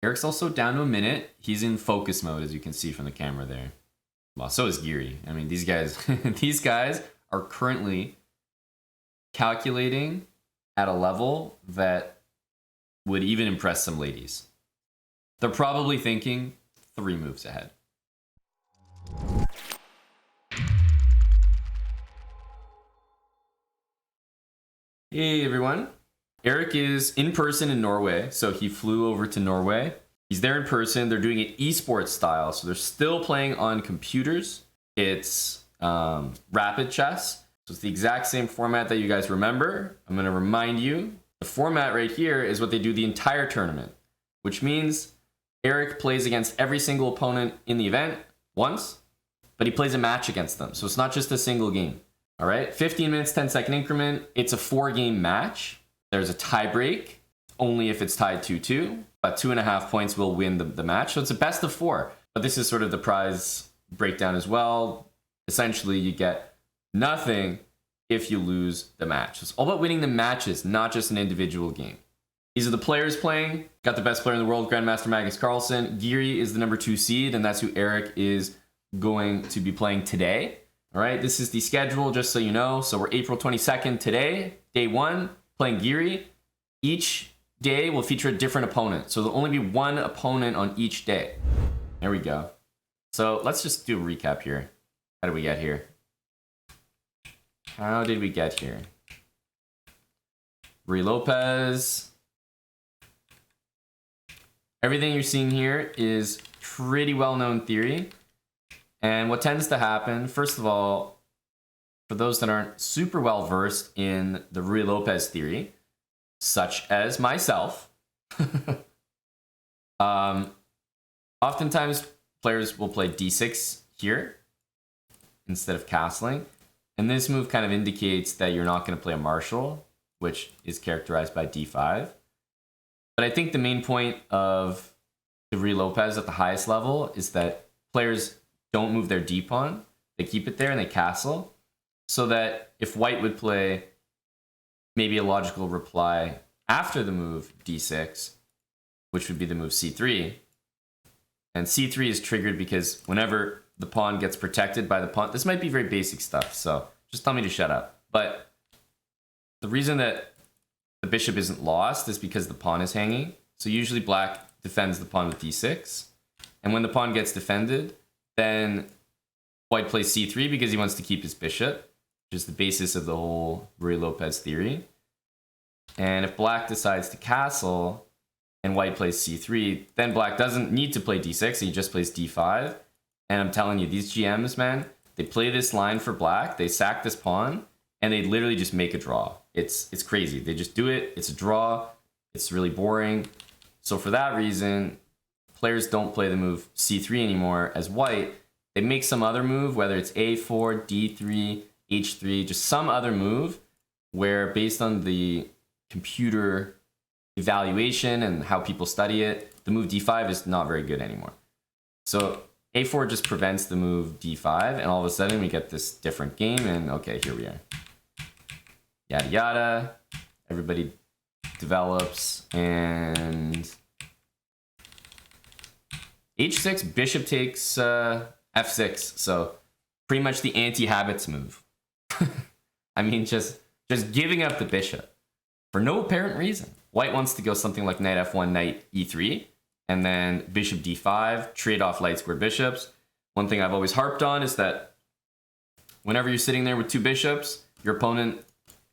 Eric's also down to a minute. He's in focus mode, as you can see from the camera there. Well, so is Giri. I mean, these guys, these guys are currently calculating at a level that would even impress some ladies. They're probably thinking 3 moves ahead. Hey everyone. Eric is in person in Norway, so he flew over to Norway. He's there in person. They're doing it esports style, so they're still playing on computers. It's rapid chess, so it's the exact same format that you guys remember. I'm going to remind you, the format right here is what they do the entire tournament, which means Eric plays against every single opponent in the event once, but he plays a match against them, so it's not just a single game. All right, 15 minutes, 10-second increment. It's a 4-game match. There's a tie break, only if it's tied 2-2, but 2.5 points will win the match. So it's a best of 4, but this is sort of the prize breakdown as well. Essentially, you get nothing if you lose the match. So it's all about winning the matches, not just an individual game. These are the players playing. Got the best player in the world, Grandmaster Magnus Carlsen. Giri is the number 2 seed, and that's who Eric is going to be playing today. All right, this is the schedule, just so you know. So we're April 22nd today, day 1. Playing Giri. Each day will feature a different opponent. So there'll only be 1 opponent on each day. There we go. So let's just do a recap here. How did we get here? How did we get here? Ruy Lopez. Everything you're seeing here is pretty well-known theory. And what tends to happen, first of all, for those that aren't super well versed in the Ruy Lopez theory, such as myself, oftentimes players will play d6 here instead of castling. And this move kind of indicates that you're not going to play a marshal, which is characterized by d5. But I think the main point of the Ruy Lopez at the highest level is that players don't move their d pawn. They keep it there and they castle. So that if white would play maybe a logical reply after the move d6, which would be the move c3, and c3 is triggered because whenever the pawn gets protected by the pawn, this might be very basic stuff, so just tell me to shut up. But the reason that the bishop isn't lost is because the pawn is hanging. So usually black defends the pawn with d6, and when the pawn gets defended, then white plays c3 because he wants to keep his bishop, which is the basis of the whole Ruy Lopez theory. And if black decides to castle and white plays c3, then black doesn't need to play d6, he just plays d5. And I'm telling you, these GMs, man, they play this line for black, they sack this pawn, and they literally just make a draw. It's crazy. They just do it, it's a draw, it's really boring. So for that reason, players don't play the move c3 anymore as white. They make some other move, whether it's a4, d3, h3, just some other move where based on the computer evaluation and how people study it, the move d5 is not very good anymore. So a4 just prevents the move d5, and all of a sudden we get this different game, and okay, here we are. Yada yada, everybody develops, and h6, bishop takes f6, so pretty much the anti-habits move. I mean, just giving up the bishop for no apparent reason. White wants to go something like knight f1, knight e3, and then bishop d5, trade off light square bishops. One thing I've always harped on is that whenever you're sitting there with 2 bishops, your opponent,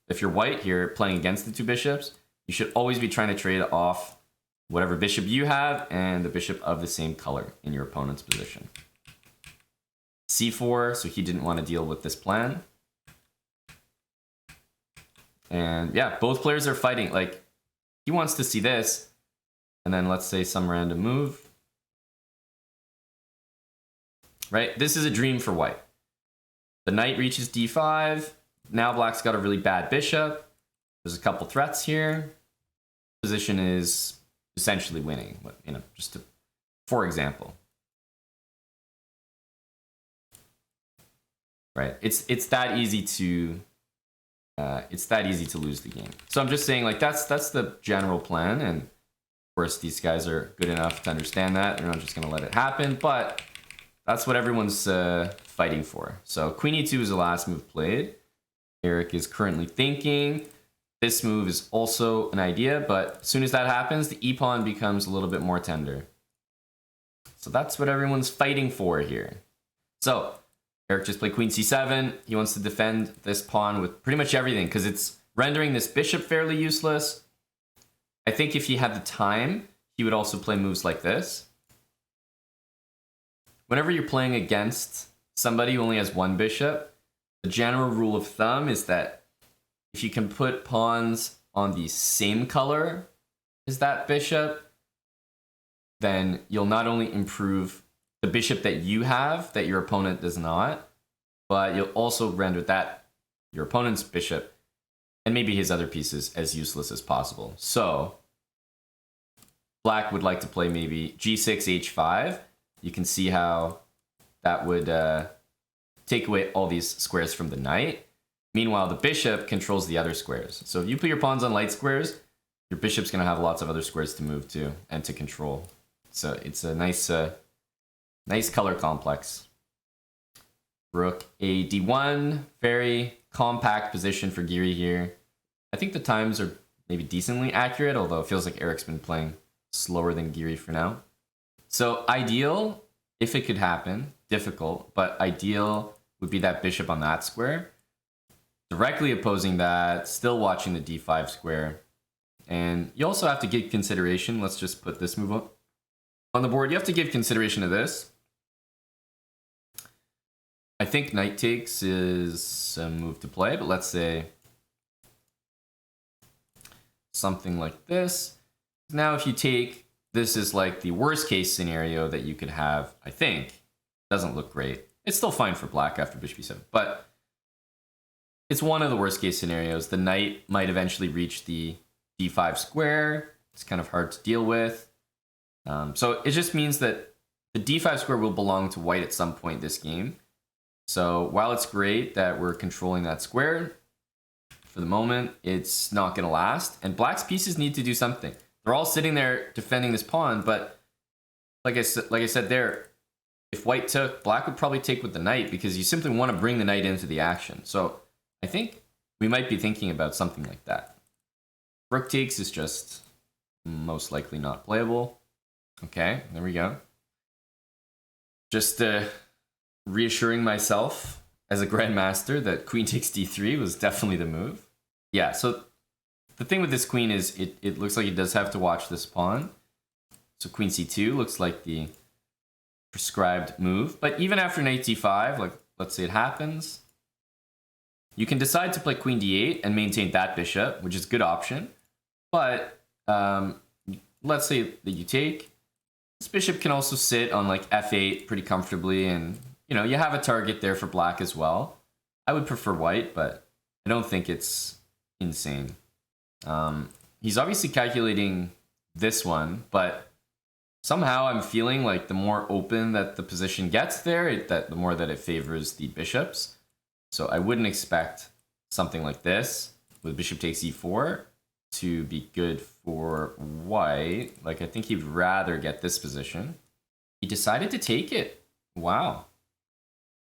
if you're white here playing against the 2 bishops, you should always be trying to trade off whatever bishop you have and the bishop of the same color in your opponent's position. c4, so he didn't want to deal with this plan. And yeah, both players are fighting. Like, he wants to see this, and then let's say some random move. Right? This is a dream for white. The knight reaches d5. Now black's got a really bad bishop. There's a couple threats here. Position is essentially winning, you know, just to, for example. Right? It's that easy to lose the game. So I'm just saying, like, that's the general plan, and course, these guys are good enough to understand that. They're not just going to let it happen, but that's what everyone's fighting for. So queen e2 is the last move played. Eric is currently thinking. This move is also an idea, but as soon as that happens, the e-pawn becomes a little bit more tender. So that's what everyone's fighting for here. So Eric just played queen c7. He wants to defend this pawn with pretty much everything because it's rendering this bishop fairly useless. I think if he had the time, he would also play moves like this. Whenever you're playing against somebody who only has one bishop, the general rule of thumb is that if you can put pawns on the same color as that bishop, then you'll not only improve the bishop that you have that your opponent does not, but you'll also render that your opponent's bishop and maybe his other pieces as useless as possible. So black would like to play maybe g6, h5. You can see how that would take away all these squares from the knight. Meanwhile, the bishop controls the other squares. So if you put your pawns on light squares, your bishop's going to have lots of other squares to move to and to control. So it's a nice color complex. Rook a d1, very compact position for Giri here. I think the times are maybe decently accurate, although it feels like Eric's been playing slower than Giri for now. So ideal, if it could happen, difficult, but ideal would be that bishop on that square. Directly opposing that, still watching the d5 square. And you also have to give consideration, let's just put this move up on the board. You have to give consideration to this. I think knight takes is a move to play, but let's say something like this. Now if you take, this is like the worst case scenario that you could have, I think. Doesn't look great. It's still fine for black after bishop e7, but it's one of the worst case scenarios. The knight might eventually reach the d5 square. It's kind of hard to deal with. So it just means that the d5 square will belong to white at some point this game. So while it's great that we're controlling that square, for the moment, it's not going to last. And black's pieces need to do something. They're all sitting there defending this pawn, but like I said there, if white took, black would probably take with the knight because you simply want to bring the knight into the action. So I think we might be thinking about something like that. Rook takes is just most likely not playable. Okay, there we go. Just reassuring myself as a grandmaster that queen takes d3 was definitely the move. Yeah, so the thing with this queen is it looks like it does have to watch this pawn. So queen c2 looks like the prescribed move. But even after knight d5, like let's say it happens, you can decide to play queen d8 and maintain that bishop, which is a good option. But let's say that you take, this bishop can also sit on like f8 pretty comfortably, and you know, you have a target there for black as well. I would prefer white, but I don't think it's insane. He's obviously calculating this one, but somehow I'm feeling like the more open that the position gets there, the more that it favors the bishops. So I wouldn't expect something like this with bishop takes e4 to be good for white. Like I think he'd rather get this position. He decided to take it. Wow.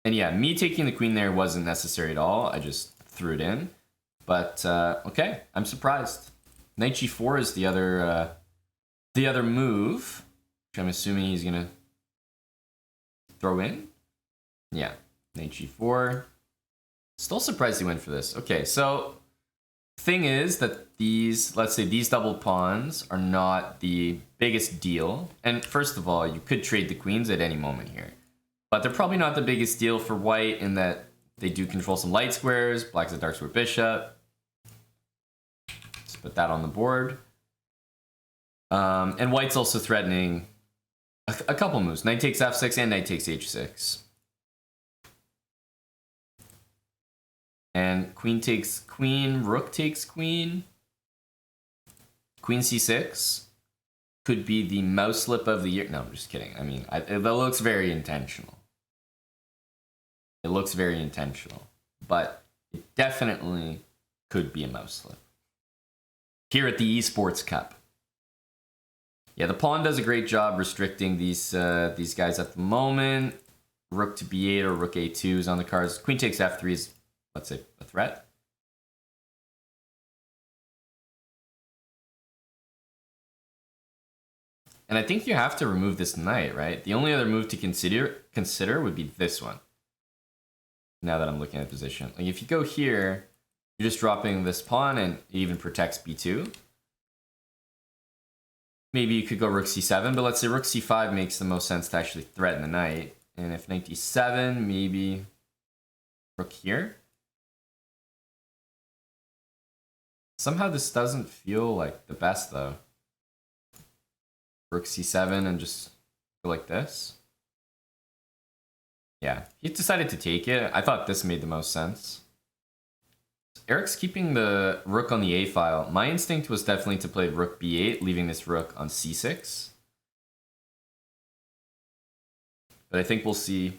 And yeah, me taking the queen there wasn't necessary at all. I just threw it in. But okay, I'm surprised. Knight g4 is the other move, which I'm assuming he's gonna throw in. Yeah, knight g4. Still surprised he went for this. Okay, so thing is that these, let's say these double pawns are not the biggest deal. And first of all, you could trade the queens at any moment here. But they're probably not the biggest deal for white in that they do control some light squares. Black's a dark square bishop. Let's put that on the board. And white's also threatening a couple moves. Knight takes f6 and knight takes h6. And queen takes queen, rook takes queen. Queen c6 could be the mouse slip of the year. No, I'm just kidding. I mean, that looks very intentional. It looks very intentional, but it definitely could be a mouse slip. Here at the Esports Cup. Yeah, the pawn does a great job restricting these guys at the moment. Rook to b8 or rook a2 is on the cards. Queen takes f3 is, let's say, a threat. And I think you have to remove this knight, right? The only other move to consider would be this one. Now that I'm looking at position. Like if you go here, you're just dropping this pawn and it even protects b2. Maybe you could go rook c7, but let's say rook c5 makes the most sense to actually threaten the knight. And if knight d7, maybe rook here. Somehow this doesn't feel like the best though. Rook c7 and just go like this. Yeah, he decided to take it. I thought this made the most sense. Eric's keeping the rook on the a file. My instinct was definitely to play rook b8, leaving this rook on c6. But I think we'll see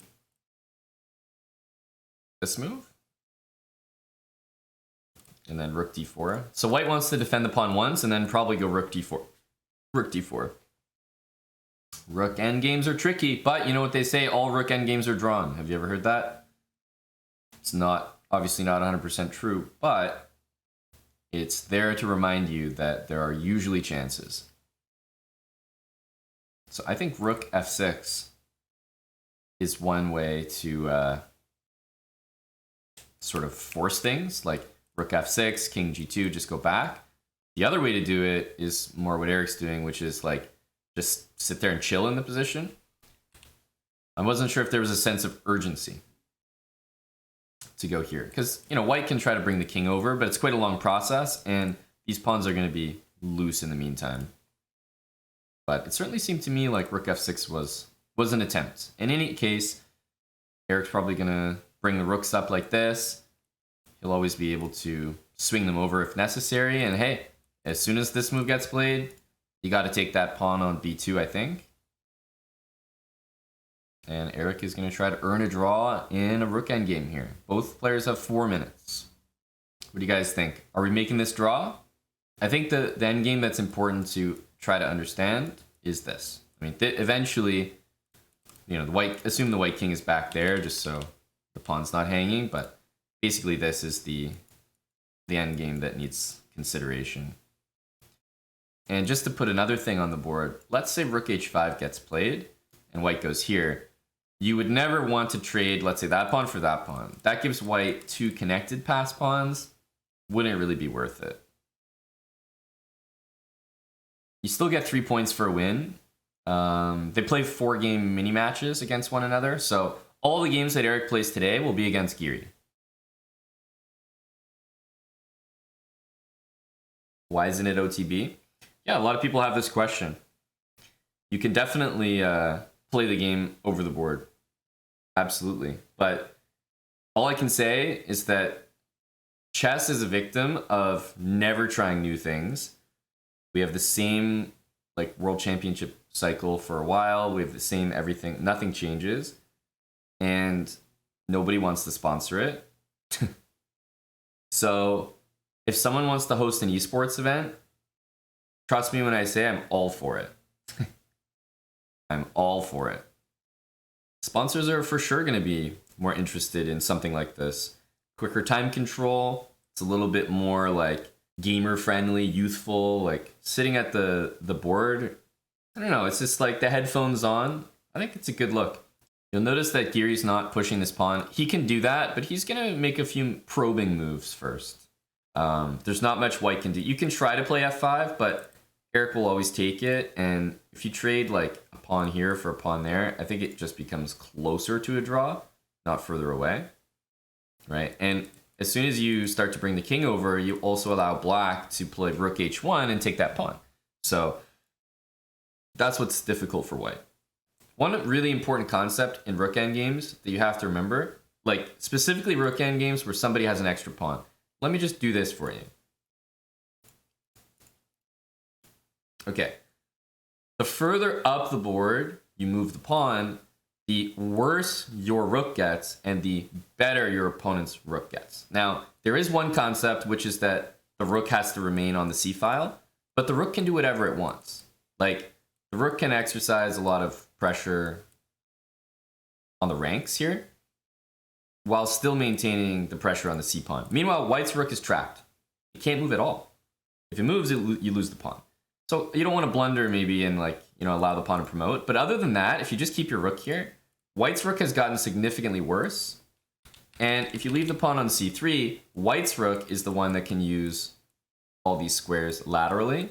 this move. And then rook d4. So white wants to defend the pawn once and then probably go rook d4. Rook d4. Rook endgames are tricky, but you know what they say, all rook endgames are drawn. Have you ever heard that? It's not, obviously not 100% true, but it's there to remind you that there are usually chances. So I think rook f6 is one way to sort of force things, like rook f6, king g2, just go back. The other way to do it is more what Eric's doing, which is like just sit there and chill in the position. I wasn't sure if there was a sense of urgency to go here, because you know white can try to bring the king over, but it's quite a long process, and these pawns are going to be loose in the meantime. But it certainly seemed to me like rook f6 was an attempt. In any case, Eric's probably going to bring the rooks up like this. He'll always be able to swing them over if necessary. And hey, as soon as this move gets played, you got to take that pawn on b2, I think. And Eric is going to try to earn a draw in a rook endgame here. Both players have 4 minutes. What do you guys think? Are we making this draw? I think the endgame that's important to try to understand is this. I mean, eventually, you know, assume the white king is back there just so the pawn's not hanging, but basically this is the endgame that needs consideration. And just to put another thing on the board, let's say rook h5 gets played and white goes here. You would never want to trade, let's say, that pawn for that pawn. That gives white 2 connected pass pawns. Wouldn't really be worth it. You still get 3 points for a win. They play 4-game mini matches against one another. So all the games that Eric plays today will be against Giri. Why isn't it OTB? Yeah, a lot of people have this question. You can definitely play the game over the board. Absolutely. But all I can say is that chess is a victim of never trying new things. We have the same like world championship cycle for a while. We have the same everything. Nothing changes. And nobody wants to sponsor it. So if someone wants to host an esports event, trust me when I say I'm all for it. I'm all for it. Sponsors are for sure going to be more interested in something like this. Quicker time control. It's a little bit more like gamer friendly, youthful, like sitting at the board. I don't know. It's just like the headphones on. I think it's a good look. You'll notice that Giri's not pushing this pawn. He can do that, but he's going to make a few probing moves first. There's not much white can do. You can try to play f5, but Eric will always take it. And if you trade like a pawn here for a pawn there, I think it just becomes closer to a draw, not further away, right? And as soon as you start to bring the king over, you also allow black to play rook h1 and take that pawn. So that's what's difficult for white. One really important concept in rook endgames that you have to remember, like specifically rook endgames where somebody has an extra pawn. Let me just do this for you. Okay. The further up the board you move the pawn, the worse your rook gets and the better your opponent's rook gets. Now, there is one concept, which is that the rook has to remain on the c file, but the rook can do whatever it wants. Like, the rook can exercise a lot of pressure on the ranks here, while still maintaining the pressure on the c-pawn. Meanwhile, white's rook is trapped. It can't move at all. If it moves, you lose the pawn. So you don't want to blunder maybe and like, you know, allow the pawn to promote. But other than that, if you just keep your rook here, white's rook has gotten significantly worse. And if you leave the pawn on c3, white's rook is the one that can use all these squares laterally.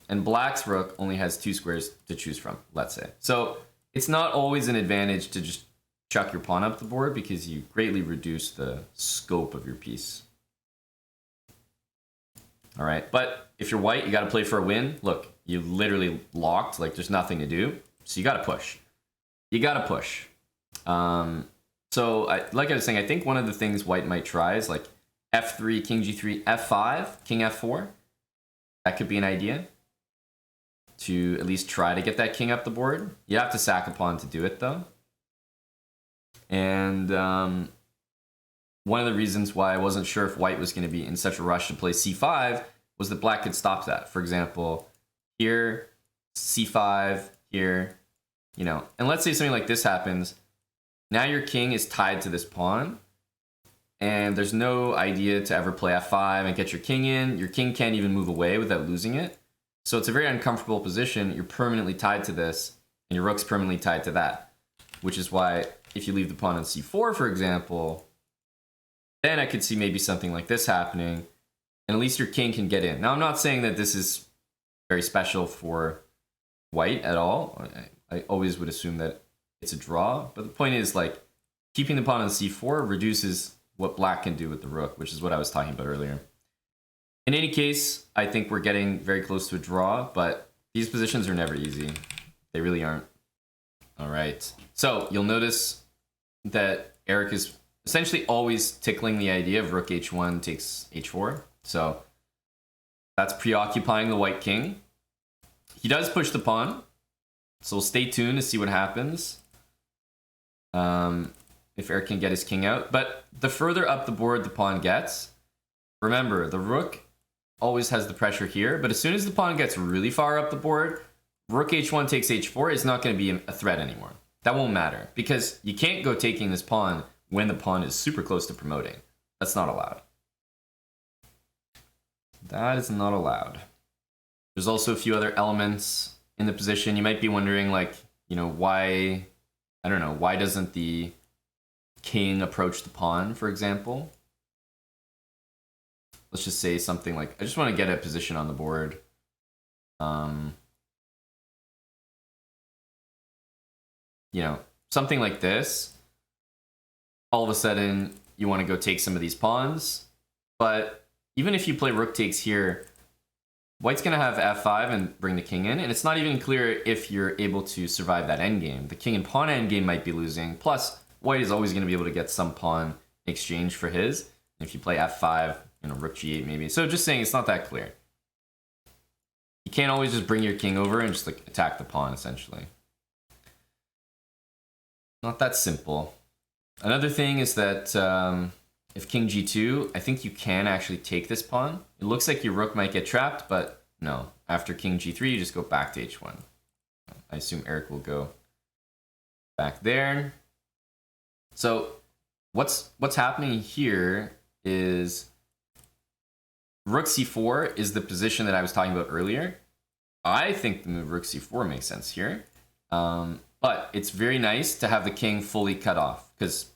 And black's rook only has 2 squares to choose from, let's say. So it's not always an advantage to just chuck your pawn up the board because you greatly reduce the scope of your piece. All right, but if you're white, you got to play for a win. Look, you literally locked, like there's nothing to do. So you got to push. You got to push. So like I was saying, I think one of the things white might try is like f3, king g3, f5, king f4. That could be an idea to at least try to get that king up the board. You have to sack a pawn to do it though. And one of the reasons why I wasn't sure if white was going to be in such a rush to play c5 was that black could stop that. For example, here, c5, here, you know. And let's say something like this happens. Now your king is tied to this pawn, and there's no idea to ever play f5 and get your king in. Your king can't even move away without losing it. So it's a very uncomfortable position. You're permanently tied to this, and your rook's permanently tied to that, which is why if you leave the pawn on c4, for example, then I could see maybe something like this happening, and at least your king can get in. Now, I'm not saying that this is very special for white at all. I always would assume that it's a draw, but the point is, like, keeping the pawn on c4 reduces what black can do with the rook, which is what I was talking about earlier. In any case, I think we're getting very close to a draw, but these positions are never easy. They really aren't. All right. So you'll notice that Eric is essentially always tickling the idea of rook h1 takes h4. So that's preoccupying the white king. He does push the pawn, so we'll stay tuned to see what happens. If Eric can get his king out. But the further up the board the pawn gets, remember, the rook always has the pressure here, but as soon as the pawn gets really far up the board, rook h1 takes h4 is not going to be a threat anymore. That won't matter, because you can't go taking this pawn when the pawn is super close to promoting. That's not allowed. That is not allowed. There's also a few other elements in the position. You might be wondering, like, you know, why, I don't know, why doesn't the king approach the pawn, for example? Let's just say something like, I just want to get a position on the board. You know, something like this. All of a sudden, you want to go take some of these pawns. But even if you play rook takes here, white's going to have f5 and bring the king in. And it's not even clear if you're able to survive that endgame. The king and pawn endgame might be losing. Plus, white is always going to be able to get some pawn in exchange for his. If you play f5, you know, rook g8 maybe. So just saying, it's not that clear. You can't always just bring your king over and just like attack the pawn, essentially. Not that simple. Another thing is that if king g2, I think you can actually take this pawn. It looks like your rook might get trapped, but no. After king g3, you just go back to h1. I assume Eric will go back there. So what's happening here is rook c4 is the position that I was talking about earlier. I think the move rook c4 makes sense here. But it's very nice to have the king fully cut off because,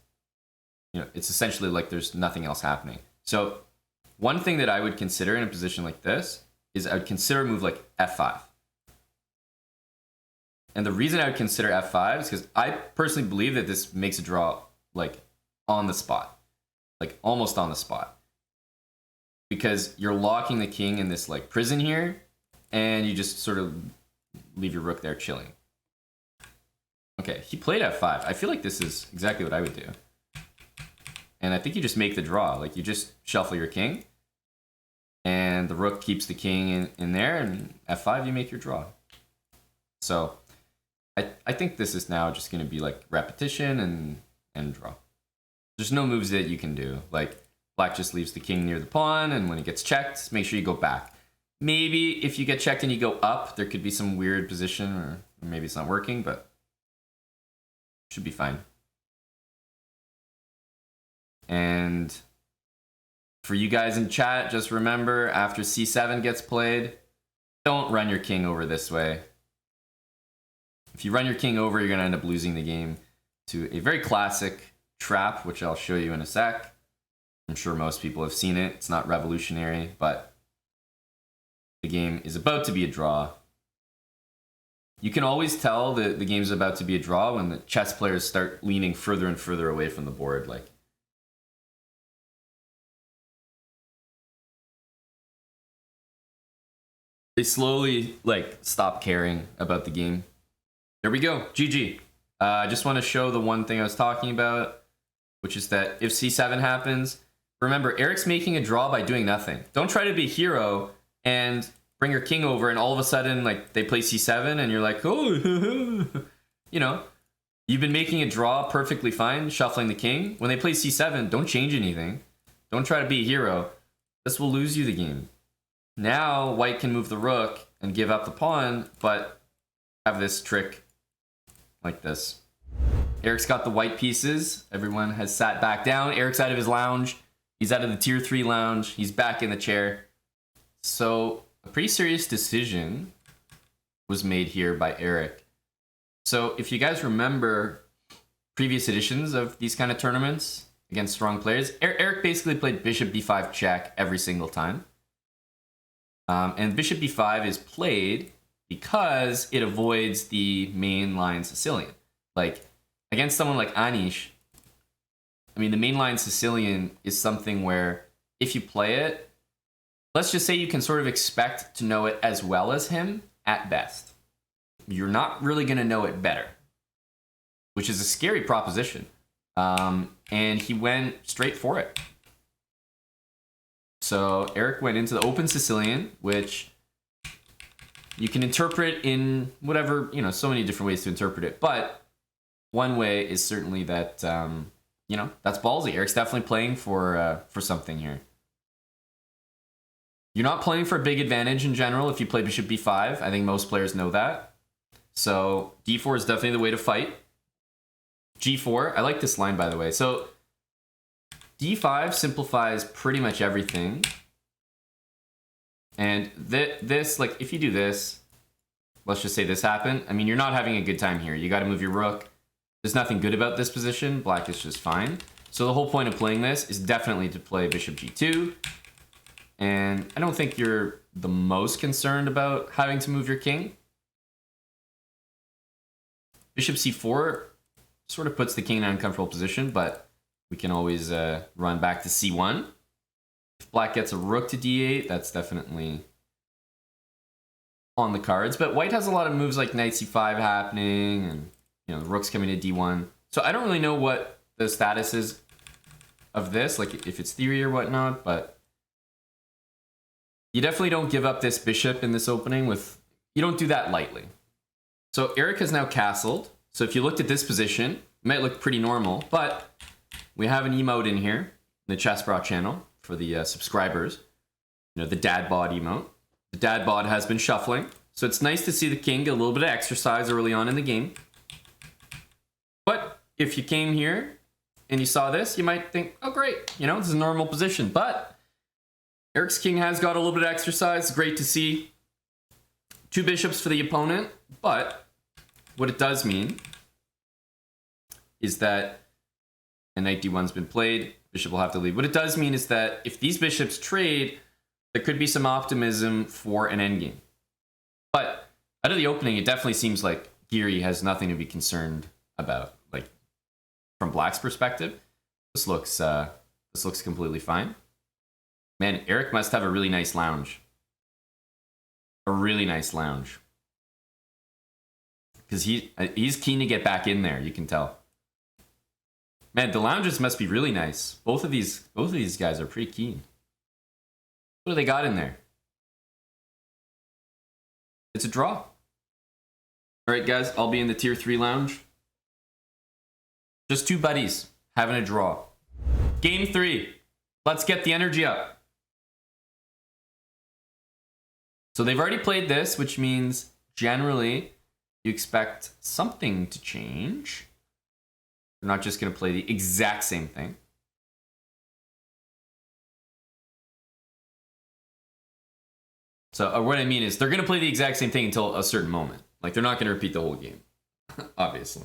you know, it's essentially like there's nothing else happening. So one thing that I would consider in a position like this is I would consider a move like f5. And the reason I would consider f5 is because I personally believe that this makes a draw like on the spot, like almost on the spot. Because you're locking the king in this like prison here, and you just sort of leave your rook there chilling. Okay, he played f5. I feel like this is exactly what I would do. And I think you just make the draw. Like, you just shuffle your king, and the rook keeps the king in there, and f5, you make your draw. So I think this is now just going to be like repetition and draw. There's no moves that you can do. Like, black just leaves the king near the pawn, and when it gets checked, make sure you go back. Maybe if you get checked and you go up, there could be some weird position, or maybe it's not working, but should be fine. And for you guys in chat, just remember, after c7 gets played, don't run your king over this way. If you run your king over, you're going to end up losing the game to a very classic trap, which I'll show you in a sec. I'm sure most people have seen it. It's not revolutionary, but the game is about to be a draw. You can always tell that the game's about to be a draw when the chess players start leaning further and further away from the board. Like, they slowly stop caring about the game. There we go. GG. I just want to show the one thing I was talking about, which is that if c7 happens, remember, Eric's making a draw by doing nothing. Don't try to be a hero and bring your king over, and all of a sudden, they play c7, and you're like, oh, you know, you've been making a draw perfectly fine, shuffling the king. When they play c7, don't change anything. Don't try to be a hero. This will lose you the game. Now, white can move the rook and give up the pawn, but have this trick like this. Eric's got the white pieces. Everyone has sat back down. Eric's out of his lounge. He's out of the tier 3 lounge. He's back in the chair. So a pretty serious decision was made here by Eric. So if you guys remember previous editions of these kind of tournaments against strong players, Eric basically played bishop b5 check every single time. And bishop b5 is played because it avoids the main line Sicilian. Like, against someone like Anish, I mean, the mainline Sicilian is something where if you play it, let's just say you can sort of expect to know it as well as him at best. You're not really going to know it better, which is a scary proposition. And he went straight for it. So Eric went into the open Sicilian, which you can interpret in whatever, so many different ways to interpret it. But one way is certainly that, that's ballsy. Eric's definitely playing for something here. You're not playing for a big advantage in general if you play bishop b5. I think most players know that. So d4 is definitely the way to fight. g4, I like this line, by the way. So d5 simplifies pretty much everything. And this, if you do this, let's just say this happened. I mean, you're not having a good time here. You got to move your rook. There's nothing good about this position. Black is just fine. So the whole point of playing this is definitely to play bishop g2. And I don't think you're the most concerned about having to move your king. Bishop c4 sort of puts the king in an uncomfortable position, but we can always run back to c1. If black gets a rook to d8, that's definitely on the cards. But white has a lot of moves like knight c5 happening, and the rook's coming to d1. So I don't really know what the status is of this, like if it's theory or whatnot, but you definitely don't give up this bishop in this opening you don't do that lightly. So Eric has now castled. So if you looked at this position, it might look pretty normal, but we have an emote in here, in the chessbrah channel for the subscribers. The dad bod emote. The dad bod has been shuffling. So it's nice to see the king get a little bit of exercise early on in the game. But if you came here and you saw this, you might think, oh great, this is a normal position. But Eric's king has got a little bit of exercise. Great to see. 2 bishops for the opponent. But what it does mean is that a knight d1's been played. Bishop will have to leave. What it does mean is that if these bishops trade, there could be some optimism for an endgame. But out of the opening, it definitely seems like Giri has nothing to be concerned about. Like, from black's perspective, this looks completely fine. Man, Eric must have a really nice lounge. A really nice lounge. Because he's keen to get back in there, you can tell. Man, the lounges must be really nice. Both of these guys are pretty keen. What do they got in there? It's a draw. Alright guys, I'll be in the tier 3 lounge. Just 2 buddies having a draw. Game 3. Let's get the energy up. So they've already played this, which means generally you expect something to change. They're not just going to play the exact same thing. So what I mean is they're going to play the exact same thing until a certain moment. Like they're not going to repeat the whole game, obviously.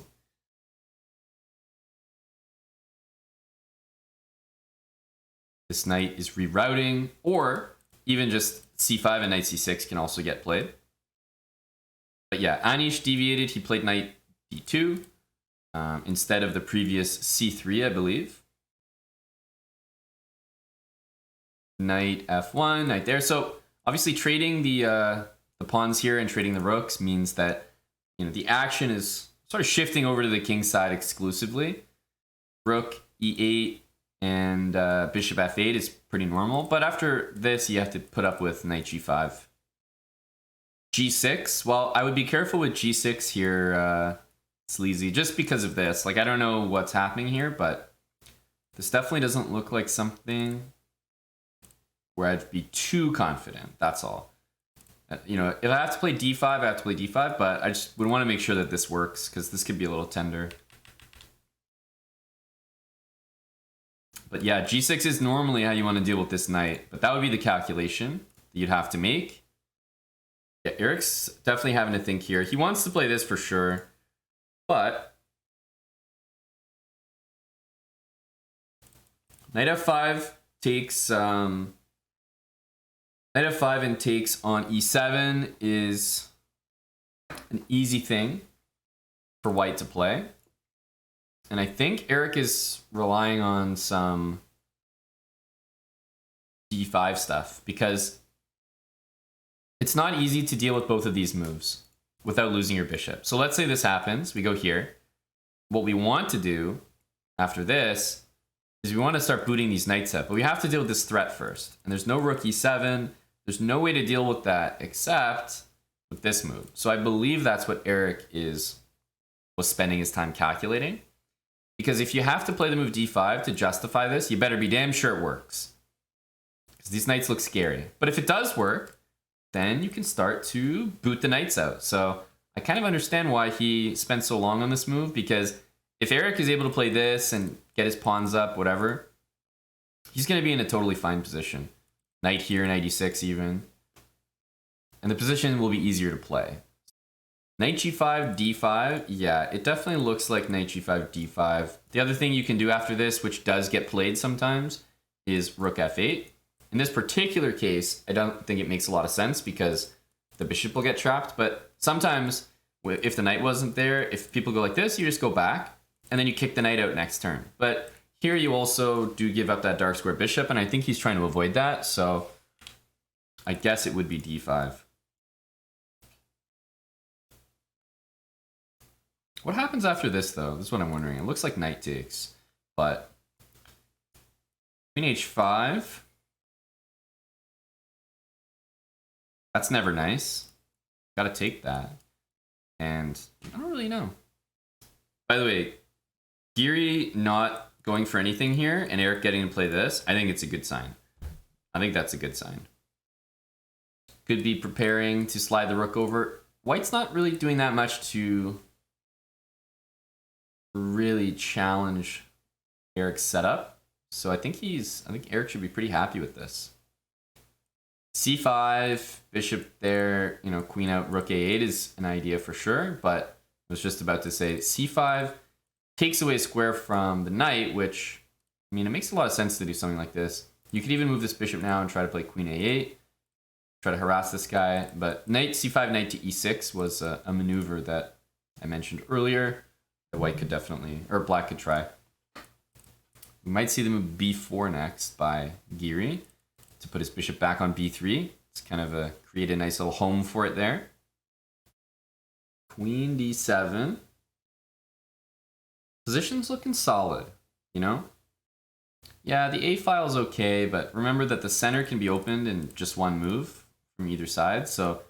This knight is rerouting, or even just c5 and knight c6 can also get played. But yeah, Anish deviated. He played knight d2 instead of the previous c3, I believe. Knight f1, knight there. So obviously trading the pawns here and trading the rooks means that the action is sort of shifting over to the king side exclusively. Rook e8 and bishop f8 is pretty normal, but after this you have to put up with knight g5. G6, well, I would be careful with g6 here, Sleazy, just because of this. Like, I don't know what's happening here, but this definitely doesn't look like something where I'd be too confident, that's all. If I have to play d5, I have to play d5, but I just would want to make sure that this works, because this could be a little tender. But yeah, g6 is normally how you want to deal with this knight, but that would be the calculation that you'd have to make. Yeah, Eric's definitely having to think here. He wants to play this for sure, but knight f5 takes knight f5 and takes on e7 is an easy thing for white to play. And I think Eric is relying on some d5 stuff, because it's not easy to deal with both of these moves without losing your bishop. So let's say this happens, we go here. What we want to do after this is we want to start booting these knights up, but we have to deal with this threat first. And there's no rook e7. There's no way to deal with that except with this move. So I believe that's what Eric was spending his time calculating. Because if you have to play the move d5 to justify this, you better be damn sure it works. Because these knights look scary. But if it does work, then you can start to boot the knights out. So I kind of understand why he spent so long on this move, because if Eric is able to play this and get his pawns up, whatever, he's going to be in a totally fine position. Knight here, knight e6 even. And the position will be easier to play. Knight g5, d5, yeah, it definitely looks like knight g5, d5. The other thing you can do after this, which does get played sometimes, is rook f8. In this particular case, I don't think it makes a lot of sense because the bishop will get trapped, but sometimes if the knight wasn't there, if people go like this, you just go back, and then you kick the knight out next turn. But here you also do give up that dark square bishop, and I think he's trying to avoid that, so I guess it would be d5. What happens after this, though? This is what I'm wondering. It looks like knight takes, but queen h5. That's never nice. Gotta take that. And I don't really know. By the way, Giri not going for anything here and Eric getting to play this, I think it's a good sign. I think that's a good sign. Could be preparing to slide the rook over. White's not really doing that much to really challenge Eric's setup. So I think Eric should be pretty happy with this. c5, bishop there, queen out, rook a8 is an idea for sure, but I was just about to say c5 takes away a square from the knight, which, it makes a lot of sense to do something like this. You could even move this bishop now and try to play queen a8, try to harass this guy, but knight c5, knight to e6 was a maneuver that I mentioned earlier that white could definitely, or black could try. We might see the move b4 next by Giri to put his bishop back on b3. It's kind of create a nice little home for it there. Queen d7. Position's looking solid, Yeah, the a file is okay, but remember that the center can be opened in just one move from either side, so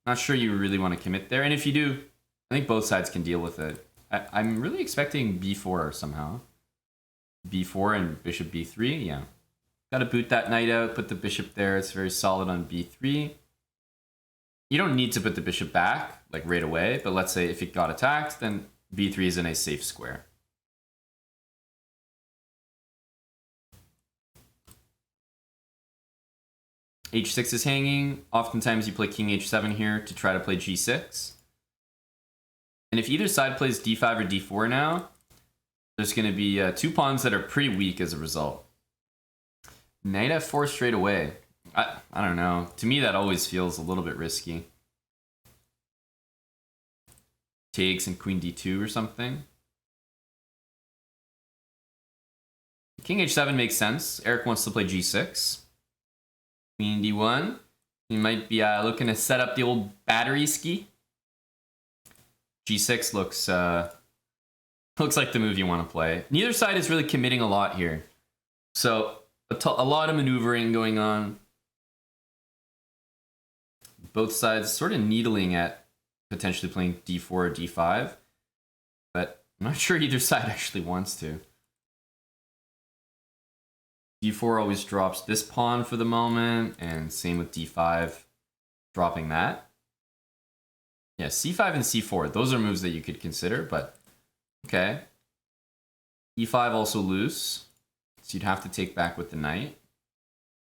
not sure you really want to commit there. And if you do, I think both sides can deal with it. I'm really expecting b4 somehow. b4 and bishop b3, yeah. Got to boot that knight out, put the bishop there. It's very solid on b3. you don't need to put the bishop back like right away, but let's say if it got attacked, then b3 is in a safe square. h6 is hanging. Oftentimes you play king h7 here to try to play g6. And if either side plays d5 or d4 now, there's going to be 2 pawns that are pretty weak as a result. Knight f4 straight away. I don't know. To me, that always feels a little bit risky. Takes and queen d2 or something. King h7 makes sense. Eric wants to play g6. Queen d1. He might be looking to set up the old battery ski. g6 looks like the move you want to play. Neither side is really committing a lot here. So a lot of maneuvering going on. Both sides sort of needling at potentially playing d4 or d5. But I'm not sure either side actually wants to. d4 always drops this pawn for the moment, and same with d5, dropping that. Yeah, c5 and c4, those are moves that you could consider, but okay. e5 also loose, so you'd have to take back with the knight.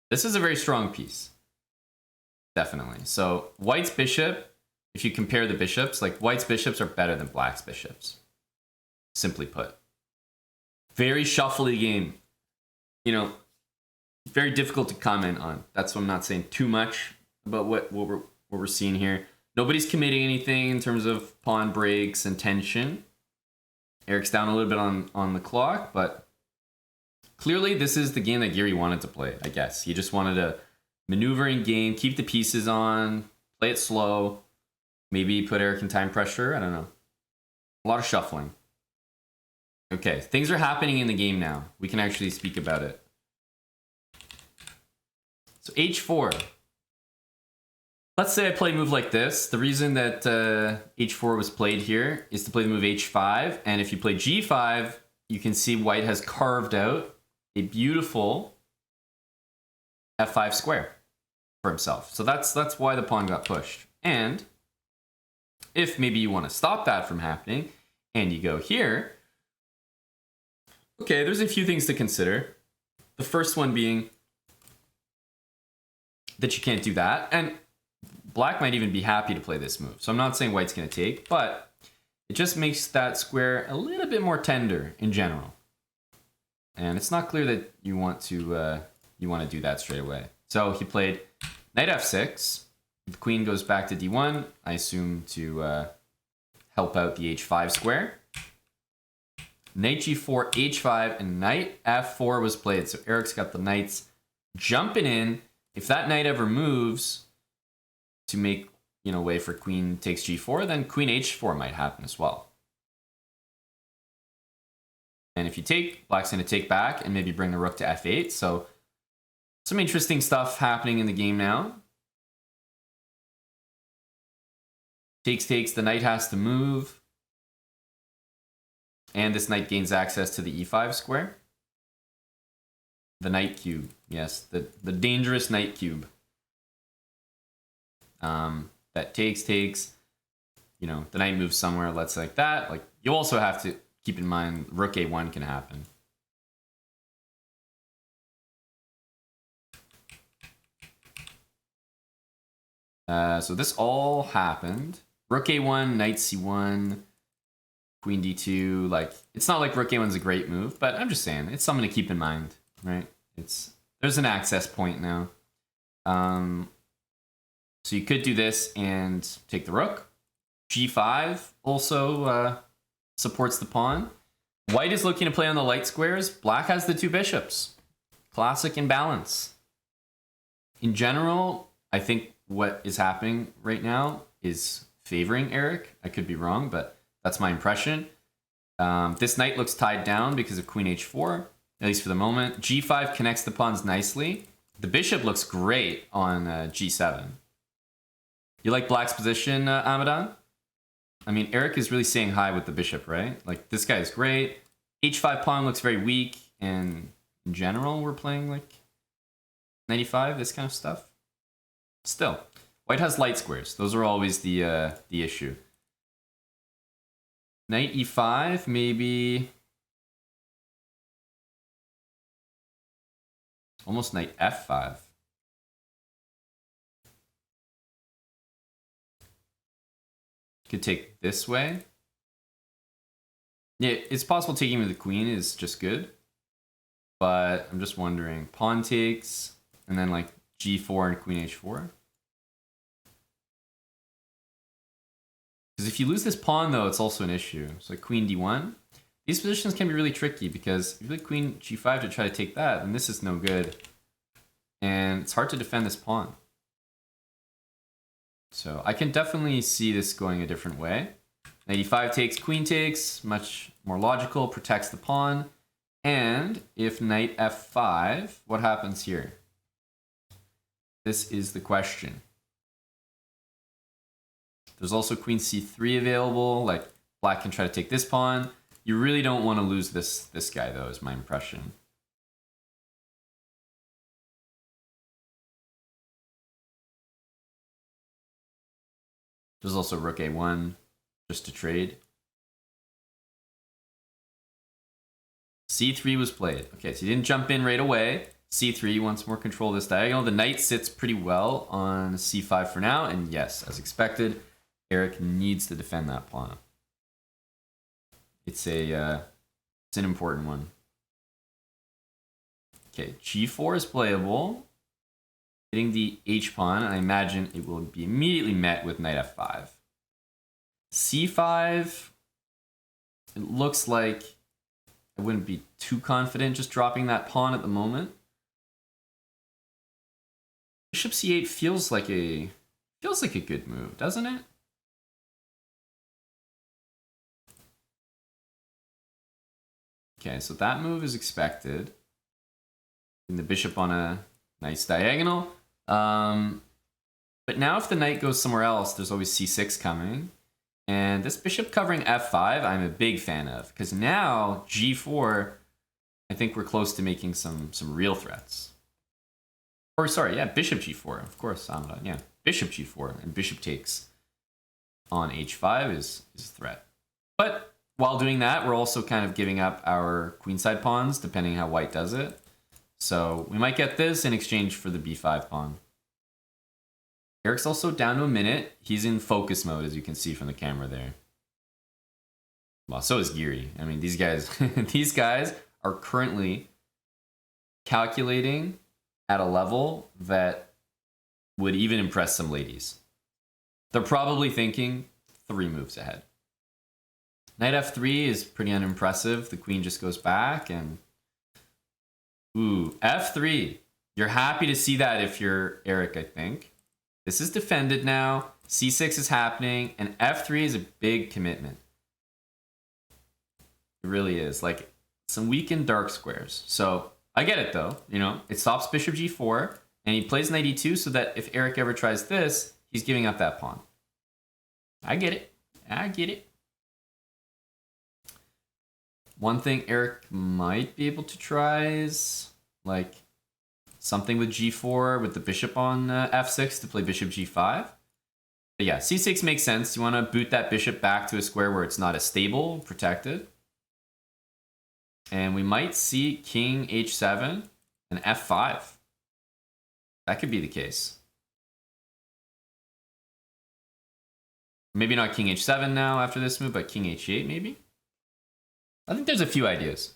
This is a very strong piece, definitely. So white's bishop, if you compare the bishops, like white's bishops are better than black's bishops, simply put. Very shuffly game. You know, very difficult to comment on. That's why I'm not saying too much about what we're seeing here. Nobody's committing anything in terms of pawn breaks and tension. Eric's down a little bit on the clock, but clearly this is the game that Giri wanted to play, I guess. He just wanted a maneuvering game, keep the pieces on, play it slow, maybe put Eric in time pressure. I don't know. A lot of shuffling. Okay, things are happening in the game now. We can actually speak about it. So h4. Let's say I play a move like this. The reason that h4 was played here is to play the move h5. And if you play g5, you can see white has carved out a beautiful f5 square for himself. So that's why the pawn got pushed. And if maybe you want to stop that from happening and you go here, okay, there's a few things to consider. The first one being that you can't do that. And black might even be happy to play this move. So I'm not saying white's going to take, but it just makes that square a little bit more tender in general. And it's not clear that you want to do that straight away. So he played knight f6. The queen goes back to d1, I assume to help out the h5 square. Knight g4, h5, and knight f4 was played. So Eric's got the knights jumping in. If that knight ever moves to make, way for queen takes g4, then queen h4 might happen as well. And if you take, black's going to take back and maybe bring the rook to f8. So some interesting stuff happening in the game now. Takes, the knight has to move. And this knight gains access to the e5 square. The knight cube, yes, the dangerous knight cube. That takes, the knight moves somewhere, let's like that. Like, you also have to keep in mind rook a1 can happen. So this all happened. Rook a1, knight c1, queen d2. Like, it's not like rook a1's a great move, but I'm just saying it's something to keep in mind, right? There's an access point now. So you could do this and take the rook. g5 also supports the pawn. White is looking to play on the light squares. Black has the 2 bishops. Classic imbalance. In general, I think what is happening right now is favoring Eric. I could be wrong, but that's my impression. This knight looks tied down because of queen h4, at least for the moment. g5 connects the pawns nicely. The bishop looks great on g7. You like black's position, Amadan? I mean, Eric is really saying hi with the bishop, right? Like, this guy is great. h5 pawn looks very weak, and in general, we're playing like 95, this kind of stuff. Still, White has light squares. Those are always the issue. Knight e5, maybe. Almost knight f5. Could take this way. Yeah, it's possible taking with the queen is just good. But I'm just wondering. Pawn takes, and then like g4 and queen h4. Because if you lose this pawn, though, it's also an issue. So like queen d1. These positions can be really tricky because if you play queen g5 to try to take that, then this is no good. And it's hard to defend this pawn. So I can definitely see this going a different way. Knight e5 takes, queen takes, much more logical, protects the pawn. And if knight f5, what happens here? This is the question. There's also queen c3 available, like black can try to take this pawn. You really don't want to lose this guy though, is my impression. There's also rook a1, just to trade. c3 was played. Okay, so he didn't jump in right away. c3 wants more control of this diagonal. The knight sits pretty well on c5 for now, and yes, as expected, Eric needs to defend that pawn. It's an important one. Okay, g4 is playable. Hitting the h pawn, I imagine it will be immediately met with knight f5. c5, it looks like I wouldn't be too confident just dropping that pawn at the moment. Bishop c8 feels like a good move, doesn't it? Okay, so that move is expected. And the bishop on a nice diagonal. But now if the knight goes somewhere else, there's always c6 coming. And this bishop covering f5, I'm a big fan of. Because now, g4, I think we're close to making some real threats. Or sorry, yeah, bishop g4, of course. Yeah, bishop g4 and bishop takes on h5 is a threat. But while doing that, we're also kind of giving up our queenside pawns, depending how white does it. So we might get this in exchange for the b5 pawn. Eric's also down to a minute. He's in focus mode, as you can see from the camera there. Well, so is Giri. I mean, these guys, these guys are currently calculating at a level that would even impress some ladies. They're probably thinking 3 moves ahead. Knight f3 is pretty unimpressive. The queen just goes back and... Ooh, f3. You're happy to see that if you're Eric, I think. This is defended now. c6 is happening, and f3 is a big commitment. It really is. Like, some weakened dark squares. So, I get it, though. You know, it stops bishop g4, and he plays knight e2 so that if Eric ever tries this, he's giving up that pawn. I get it. I get it. One thing Eric might be able to try is, like, something with g4 with the bishop on f6 to play bishop g5. But yeah, c6 makes sense. You want to boot that bishop back to a square where it's not as stable, protected. And we might see king h7 and f5. That could be the case. Maybe not king h7 now after this move, but king h8 maybe? I think there's a few ideas.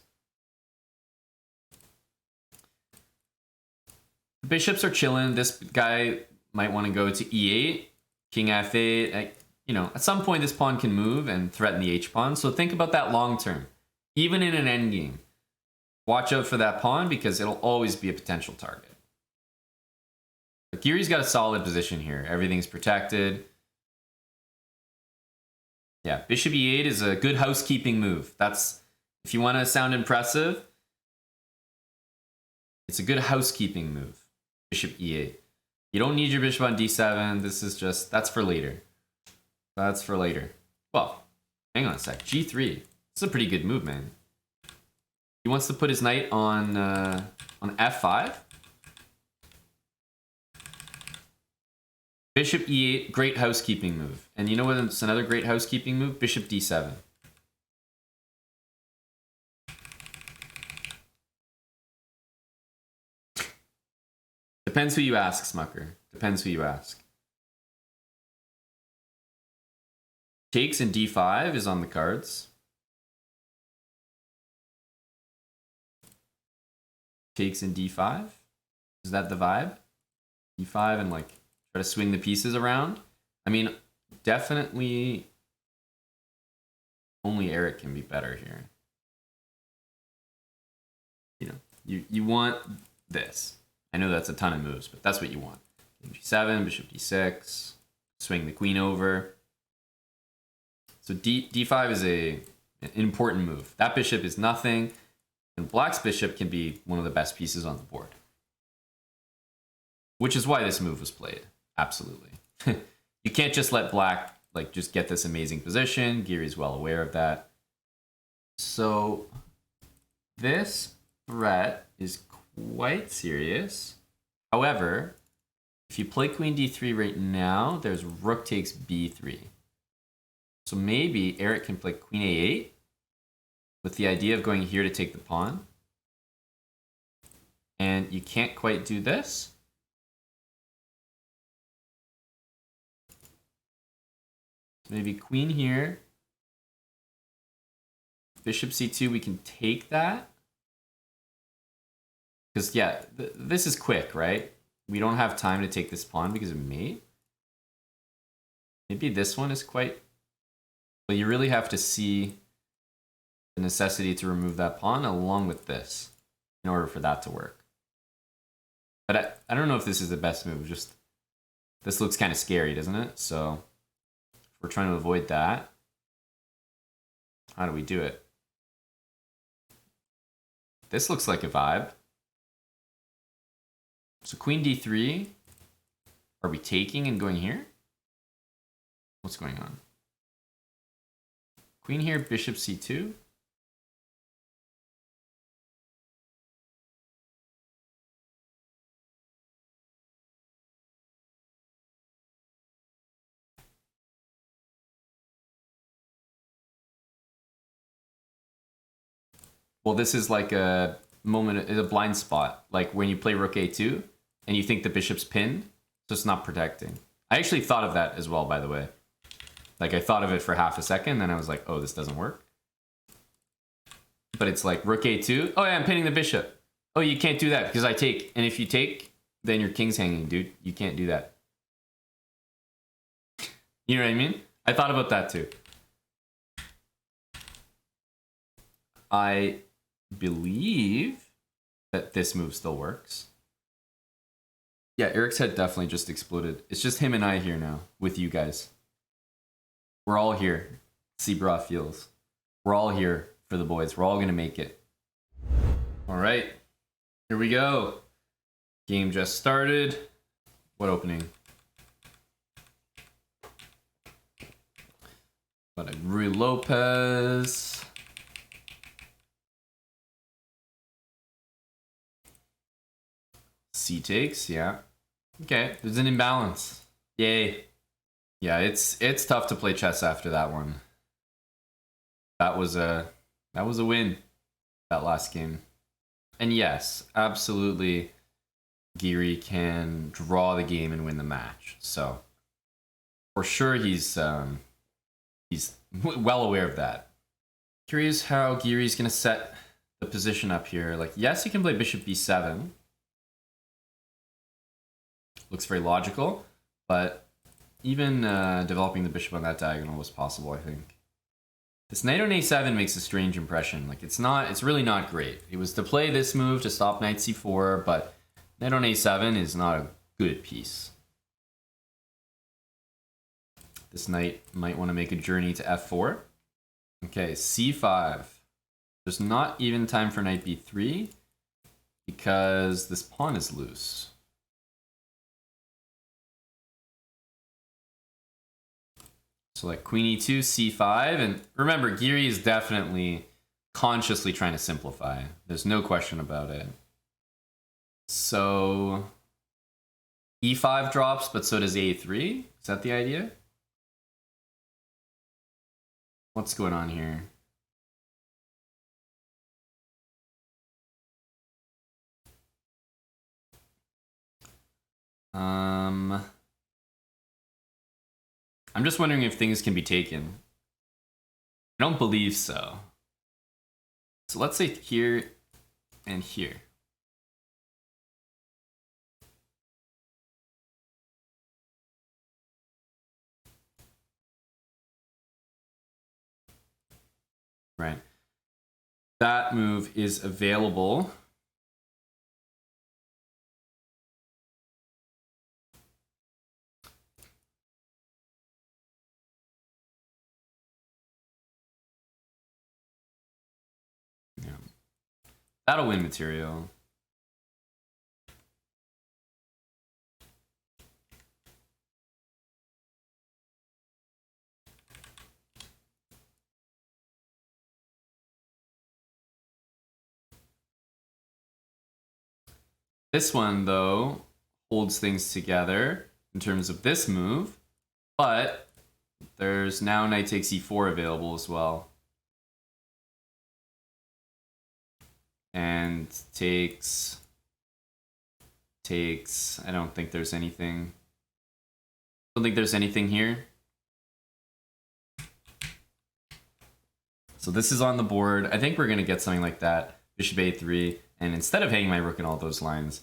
The bishops are chilling. This guy might want to go to e8, king f8. You know, at some point this pawn can move and threaten the h-pawn. So think about that long term. Even in an endgame, watch out for that pawn because it'll always be a potential target. But Giri's got a solid position here. Everything's protected. Yeah, bishop e8 is a good housekeeping move. That's, if you want to sound impressive, it's a good housekeeping move. Bishop e8. You don't need your bishop on d7. This is just, that's for later. That's for later. Well, hang on a sec. g3. This is a pretty good move, man. He wants to put his knight on f5. Bishop e8, great housekeeping move. And you know what? It's another great housekeeping move. Bishop d7. Depends who you ask, Smucker. Depends who you ask. Takes in d5 is on the cards. Takes in d5. Is that the vibe? d5 and like try to swing the pieces around. I mean, definitely only Eric can be better here. You know, you want this. I know that's a ton of moves, but that's what you want. G7, bishop d6, swing the queen over. So d5 is an important move. That bishop is nothing, and black's bishop can be one of the best pieces on the board. Which is why this move was played. Absolutely. You can't just let black like just get this amazing position. Giri's well aware of that. So this threat is quite serious. However, if you play queen d3 right now, there's rook takes b3. So maybe Eric can play queen a8 with the idea of going here to take the pawn. And you can't quite do this. Maybe queen here. Bishop c2, we can take that. Because, yeah, this is quick, right? We don't have time to take this pawn because of mate. Maybe this one is quite... Well, you really have to see the necessity to remove that pawn along with this in order for that to work. But I don't know if this is the best move. Just this looks kind of scary, doesn't it? So if we're trying to avoid that, how do we do it? This looks like a vibe. So queen d3. Are we taking and going here? What's going on? Queen here, bishop c2. Well, this is like a moment, a blind spot. Like when you play rook a2 and you think the bishop's pinned, so it's not protecting. I actually thought of that as well, by the way. Like I thought of it for half a second, then I was like, oh, this doesn't work. But it's like rook a2. Oh yeah, I'm pinning the bishop. Oh, you can't do that because I take. And if you take, then your king's hanging, dude. You can't do that. You know what I mean? I thought about that too. I believe that this move still works. Yeah, Eric's head definitely just exploded. It's just him and I here now with you guys. We're all here. chessbrah feels. We're all here for the boys. We're all going to make it. All right. Here we go. Game just started. What opening? Rui Lopez. C takes, yeah. Okay, there's an imbalance. Yay. Yeah, it's tough to play chess after that one. That was a win, that last game. And yes, absolutely, Giri can draw the game and win the match. So for sure, he's well aware of that. Curious how Giri's gonna set the position up here. Like, yes, he can play bishop b7. Looks very logical, but even developing the bishop on that diagonal was possible, I think. This knight on a7 makes a strange impression. Like, it's really not great. It was to play this move to stop knight c4, but knight on a7 is not a good piece. This knight might want to make a journey to f4. Okay, c5. There's not even time for knight b3 because this pawn is loose. So like queen e2, c5, and remember, Giri is definitely consciously trying to simplify. There's no question about it. So E5 drops, but so does A3. Is that the idea? What's going on here? I'm just wondering if things can be taken. I don't believe so. So let's say here and here. Right. That move is available. Yeah. That'll win material. This one, though, holds things together in terms of this move, but there's now knight takes e4 available as well. And takes, I don't think there's anything. I don't think there's anything here. So this is on the board. I think we're going to get something like that. Bishop a3. And instead of hanging my rook in all those lines,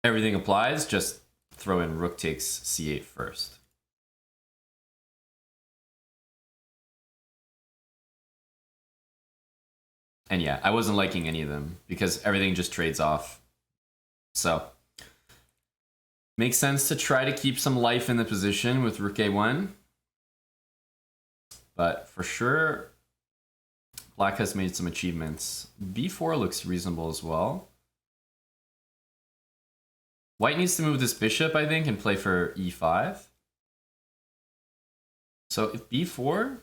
everything applies. Just throw in rook takes c8 first. And yeah, I wasn't liking any of them because everything just trades off. So makes sense to try to keep some life in the position with rook a1. But for sure, black has made some achievements. b4 looks reasonable as well. White needs to move this bishop, I think, and play for e5. So if b4,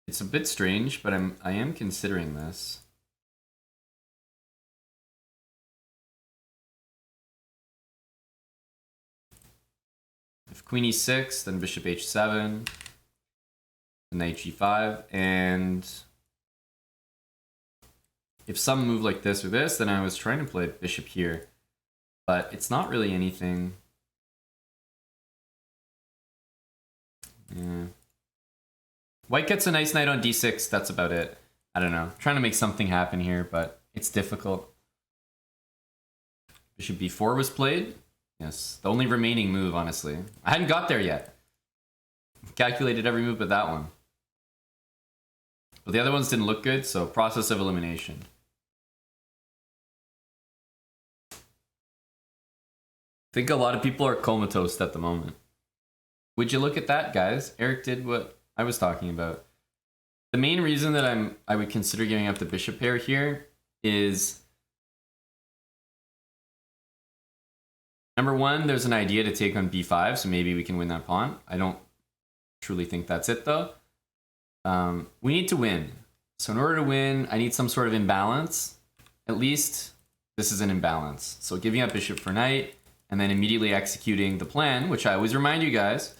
it's a bit strange, but I am considering this. If queen e6, then bishop h7, knight g5, and if some move like this or this, then I was trying to play bishop here, but it's not really anything. Yeah. White gets a nice knight on d6, that's about it. I don't know, I'm trying to make something happen here, but it's difficult. Bishop b4 was played. Yes, the only remaining move, honestly. I hadn't got there yet. Calculated every move but that one. But the other ones didn't look good, so process of elimination. I think a lot of people are comatose at the moment. Would you look at that, guys? Eric did what I was talking about. The main reason that I would consider giving up the bishop pair here is number one, there's an idea to take on b5, so maybe we can win that pawn. I don't truly think that's it, though. We need to win. So in order to win, I need some sort of imbalance. At least this is an imbalance. So giving up bishop for knight, and then immediately executing the plan, which I always remind you guys,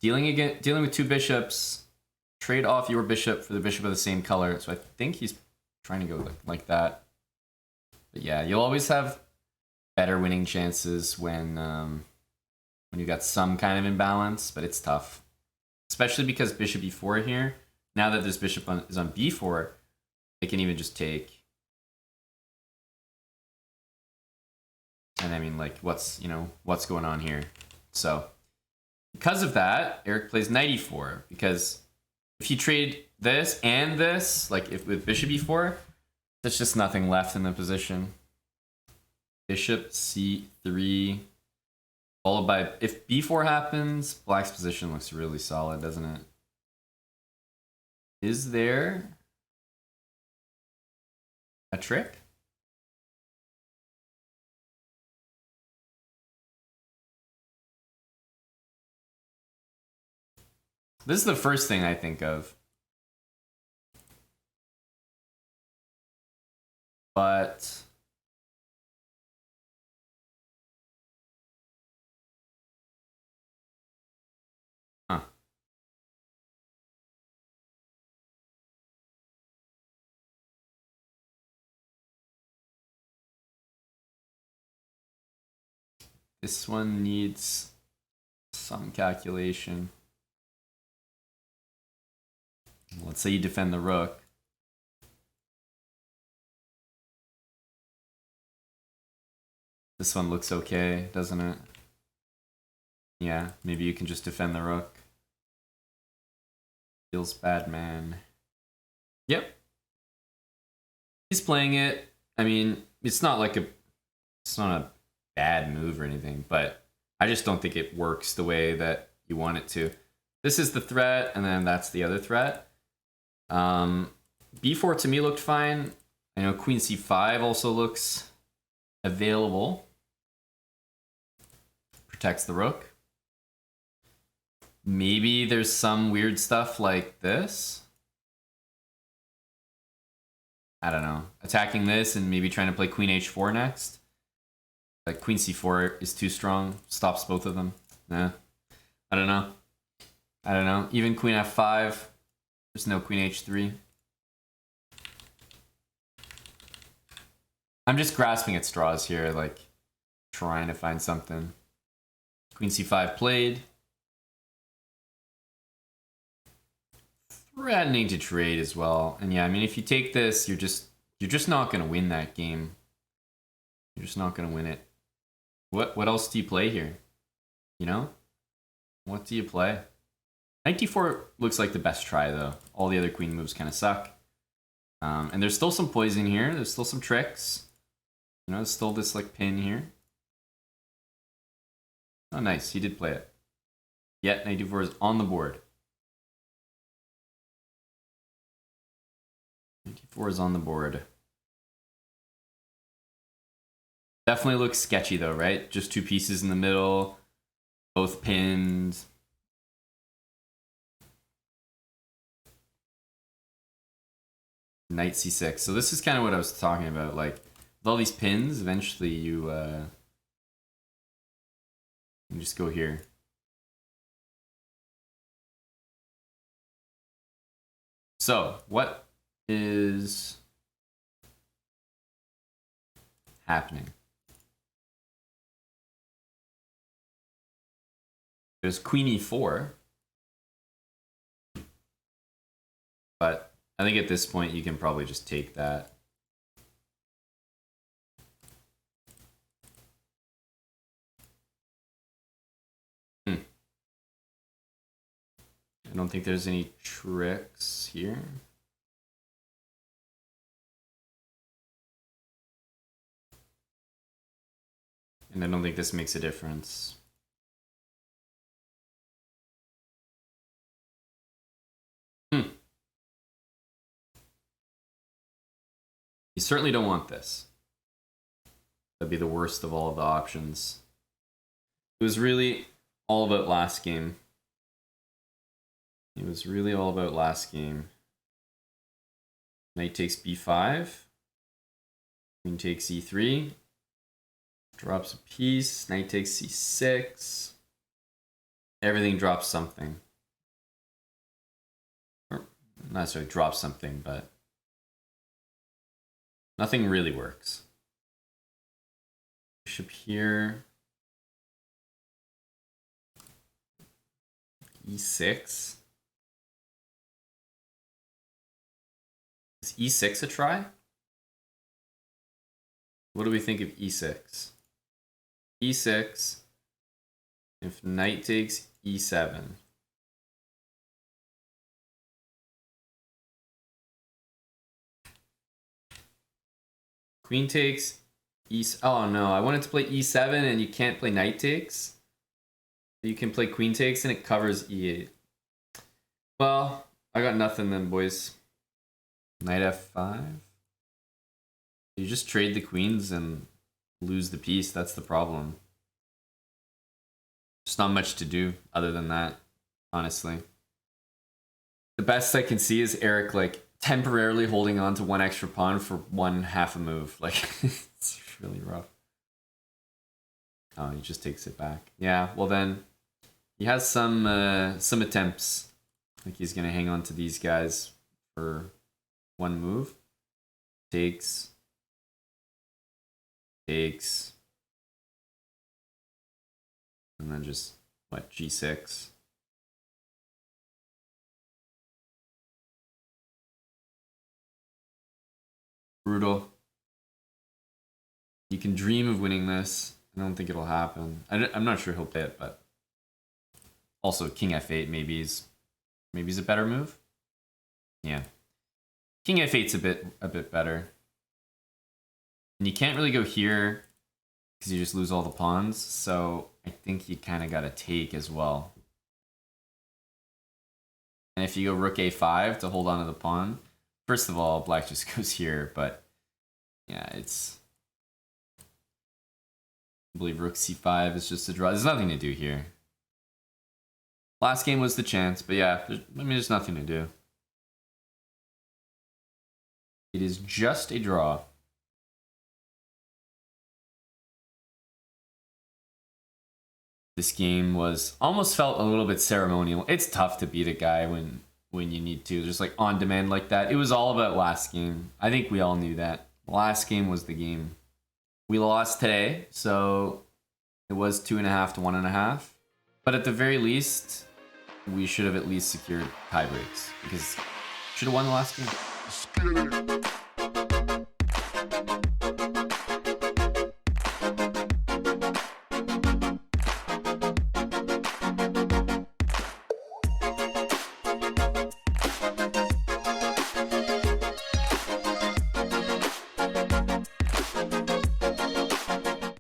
dealing with two bishops, trade off your bishop for the bishop of the same color. So I think he's trying to go like that. But yeah, you'll always have better winning chances when you got some kind of imbalance, but it's tough. Especially because bishop e4 here, now that this bishop is on b4, they can even just take. And I mean, like, what's going on here? So because of that, Eric plays knight e4, because if you trade this and this, like if with bishop e4, there's just nothing left in the position. Bishop c3, followed by, if b4 happens, black's position looks really solid, doesn't it? Is there a trick? This is the first thing I think of. But This one needs some calculation. Let's say you defend the rook. This one looks okay, doesn't it? Yeah, maybe you can just defend the rook. Feels bad, man. Yep. He's playing it. I mean, it's not a bad move or anything, but I just don't think it works the way that you want it to. This is the threat, and then that's the other threat. B4 to me looked fine. I know queen c5 also looks available. Protects the rook. Maybe there's some weird stuff like this. I don't know. Attacking this and maybe trying to play queen h4 next. Like queen c4 is too strong. Stops both of them. Nah. I don't know. I don't know. Even queen f5. There's no queen h3. I'm just grasping at straws here, like trying to find something. Queen c5 played. Threatening to trade as well. And yeah, I mean, if you take this, you're just not going to win that game. You're just not going to win it. What else do you play here? You know? What do you play? Knight d4 looks like the best try, though. All the other queen moves kind of suck. And there's still some poison here. There's still some tricks. You know, there's still this, like, pin here. Oh, nice. He did play it. Yet, knight d4 is on the board. Knight d4 is on the board. Definitely looks sketchy, though, right? Just two pieces in the middle. Both pinned. Knight c6. So this is kind of what I was talking about. Like, with all these pins, eventually you just go here. So, what is happening? There's queen e4. But I think at this point you can probably just take that. I don't think there's any tricks here. And I don't think this makes a difference. You certainly don't want this. That'd be the worst of all of the options. It was really all about last game. It was really all about last game. Knight takes b5. Queen takes e3. Drops a piece. Knight takes c6. Everything drops something. Or not necessarily drops something, but nothing really works. Bishop here. e6. Is e6 a try? What do we think of e6? e6. If knight takes e7. Queen takes e. Oh no, I wanted to play e7 and you can't play knight takes. You can play queen takes and it covers e8. Well, I got nothing then, boys. Knight f5. You just trade the queens and lose the piece. That's the problem. There's not much to do other than that, honestly. The best I can see is Eric like temporarily holding on to one extra pawn for one half a move. Like, it's really rough. Oh, he just takes it back. Yeah, well then, he has some attempts. Like he's gonna hang on to these guys for one move. Takes. And then just, what, g6. Brutal. You can dream of winning this. I don't think it'll happen. I'm not sure he'll play it, but also king f8 maybe is a better move. Yeah, king f8's a bit better. And you can't really go here because you just lose all the pawns. So I think you kind of got to take as well. And if you go rook a5 to hold on to the pawn, first of all, black just goes here, but yeah, it's... I believe rook c5 is just a draw. There's nothing to do here. Last game was the chance, but yeah, there's nothing to do. It is just a draw. This game almost felt a little bit ceremonial. It's tough to beat a guy when you need to, just like on demand like that. It was all about last game. I think we all knew that. Last game was the game. We lost today, so it was 2.5 to 1.5. But at the very least, we should have at least secured tie breaks because should have won the last game.